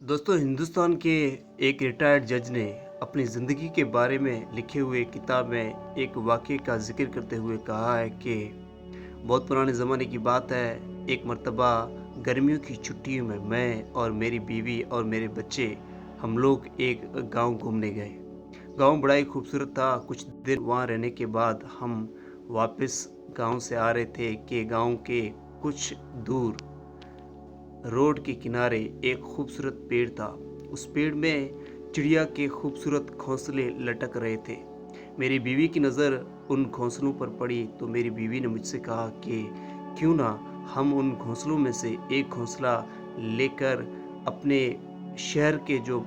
दोस्तों, हिंदुस्तान के एक रिटायर्ड जज ने अपनी ज़िंदगी के बारे में लिखे हुए किताब में एक वाक़ये का ज़िक्र करते हुए कहा है कि बहुत पुराने ज़माने की बात है। एक मर्तबा गर्मियों की छुट्टियों में मैं और मेरी बीवी और मेरे बच्चे हम लोग एक गांव घूमने गए। गांव बड़ा ही खूबसूरत था। कुछ दिन वहां रहने के बाद हम वापस गांव से आ रहे थे कि गांव के कुछ दूर रोड के किनारे एक खूबसूरत पेड़ था। उस पेड़ में चिड़िया के खूबसूरत घोंसले लटक रहे थे। मेरी बीवी की नज़र उन घोंसलों पर पड़ी तो मेरी बीवी ने मुझसे कहा कि क्यों ना हम उन घोंसलों में से एक घोंसला लेकर अपने शहर के जो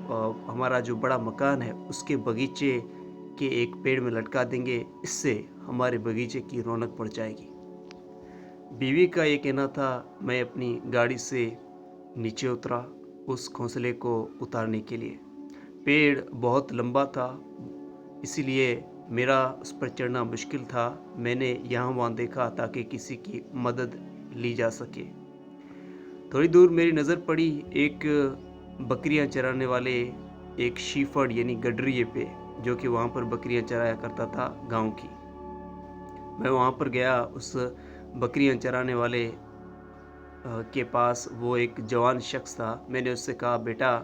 हमारा जो बड़ा मकान है उसके बगीचे के एक पेड़ में लटका देंगे। इससे हमारे बगीचे की रौनक बढ़ जाएगी। बीवी का ये कहना था। मैं अपनी गाड़ी से नीचे उतरा उस घोंसले को उतारने के लिए। पेड़ बहुत लंबा था, इसीलिए मेरा उस पर चढ़ना मुश्किल था। मैंने यहाँ वहाँ देखा ताकि किसी की मदद ली जा सके। थोड़ी दूर मेरी नज़र पड़ी एक बकरियां चराने वाले एक शीफर्ड यानी गडरिए पे, जो कि वहाँ पर बकरियां चराया करता था गांव की। मैं वहाँ पर गया। उस बकरियां चराने वाले के पास वो एक जवान शख्स था। मैंने उससे कहा, बेटा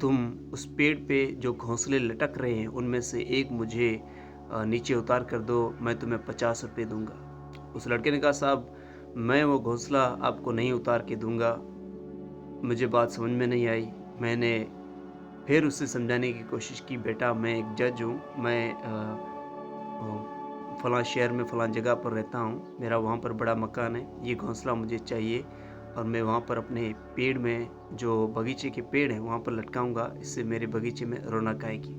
तुम उस पेड़ पे जो घोंसले लटक रहे हैं उनमें से एक मुझे नीचे उतार कर दो, मैं तुम्हें 50 रुपये दूंगा। उस लड़के ने कहा, साहब मैं वो घोंसला आपको नहीं उतार के दूंगा। मुझे बात समझ में नहीं आई। मैंने फिर उससे समझाने की कोशिश की, बेटा मैं एक जज हूँ, मैं फ़लाँ शहर में फ़लाँ जगह पर रहता हूँ, मेरा वहाँ पर बड़ा मकान है, ये घोंसला मुझे चाहिए और मैं वहाँ पर अपने पेड़ में जो बगीचे के पेड़ हैं वहाँ पर लटकाऊंगा, इससे मेरे बगीचे में रौनक आएगी।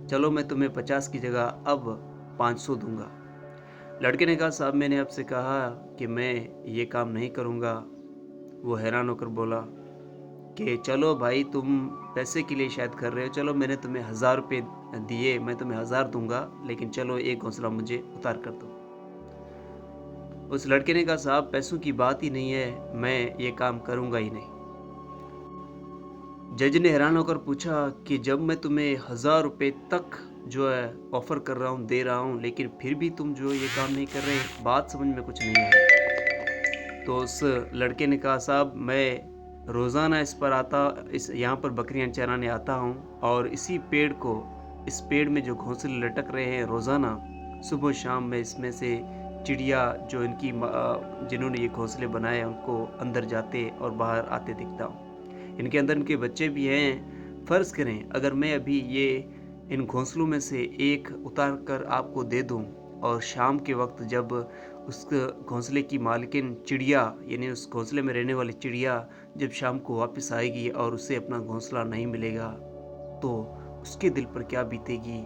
चलो मैं तुम्हें 50 की जगह अब 500 दूंगा। लड़के ने कहा, साहब मैंने आपसे कहा कि मैं ये काम नहीं करूँगा। वो हैरान होकर बोला कि चलो भाई तुम पैसे के लिए शायद कर रहे हो, चलो मैंने तुम्हें 1000 रुपये दिए, मैं तुम्हें 1000 दूंगा, लेकिन चलो एक घोंसला मुझे उतार कर दो। उस लड़के ने कहा, साहब पैसों की बात ही नहीं है, मैं ये काम करूंगा ही नहीं। जज ने हैरान होकर पूछा कि जब मैं तुम्हें 1000 रुपये तक जो है ऑफर कर रहा हूँ, दे रहा हूँ, लेकिन फिर भी तुम जो ये काम नहीं कर रहे, बात समझ में कुछ नहीं आई। तो उस लड़के ने कहा, साहब मैं रोज़ाना इस यहाँ पर बकरियां चराने आता हूँ और इस पेड़ में जो घोंसले लटक रहे हैं, रोज़ाना सुबह शाम मैं इसमें से चिड़िया जो जिन्होंने ये घोंसले बनाए हैं उनको अंदर जाते और बाहर आते दिखता हूँ। इनके अंदर इनके बच्चे भी हैं। फ़र्ज़ करें अगर मैं अभी ये इन घोंसलों में से एक उतार कर आपको दे दूँ और शाम के वक्त जब उस घोंसले की मालकिन चिड़िया यानी उस घोंसले में रहने वाली चिड़िया जब शाम को वापस आएगी और उसे अपना घोंसला नहीं मिलेगा, तो उसके दिल पर क्या बीतेगी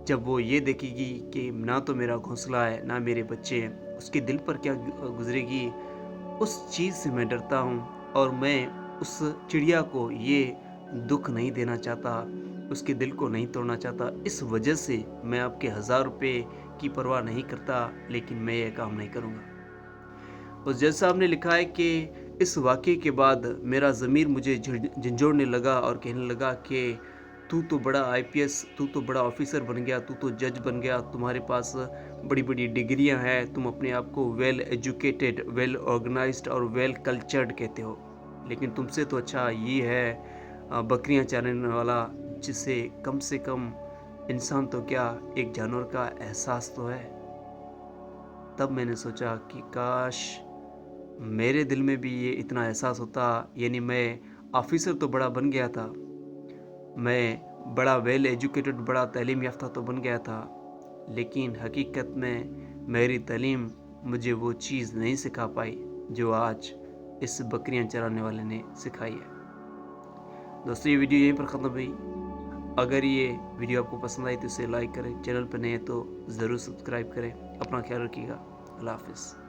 जब वो ये देखेगी कि ना तो मेरा घोंसला है ना मेरे बच्चे हैं। उसके दिल पर क्या गुजरेगी। उस चीज़ से मैं डरता हूँ और मैं उस चिड़िया को ये दुख नहीं देना चाहता, उसके दिल को नहीं तोड़ना चाहता। इस वजह से मैं आपके 1000 रुपये की परवाह नहीं करता, लेकिन मैं ये काम नहीं करूँगा। उस जज साहब ने लिखा है कि इस वाक़ये के बाद मेरा ज़मीर मुझे झंझोड़ने लगा और कहने लगा कि तू तो बड़ा आईपीएस, तू तो बड़ा ऑफिसर बन गया, तू तो जज बन गया, तुम्हारे पास बड़ी-बड़ी डिग्रियां हैं, तुम अपने आप को वेल एजुकेटेड, वेल ऑर्गेनाइज्ड और वेल कल्चर्ड कहते हो, लेकिन तुमसे तो अच्छा ये है बकरियां चराने वाला, जिसे कम से कम इंसान तो क्या एक जानवर का एहसास तो है। तब मैंने सोचा कि काश मेरे दिल में भी ये इतना एहसास होता। यानी मैं ऑफिसर तो बड़ा बन गया था, मैं बड़ा वेल एजुकेटेड, बड़ा तालीम याफ्ता तो बन गया था, लेकिन हकीकत में मेरी तालीम मुझे वो चीज़ नहीं सिखा पाई जो आज इस बकरियां चराने वाले ने सिखाई है। दोस्तों, ये वीडियो यहीं पर ख़त्म हुई। अगर ये वीडियो आपको पसंद आई तो इसे लाइक करें, चैनल पर नए हैं तो ज़रूर सब्सक्राइब करें। अपना ख्याल रखिएगा। अल्लाह हाफ़िज़।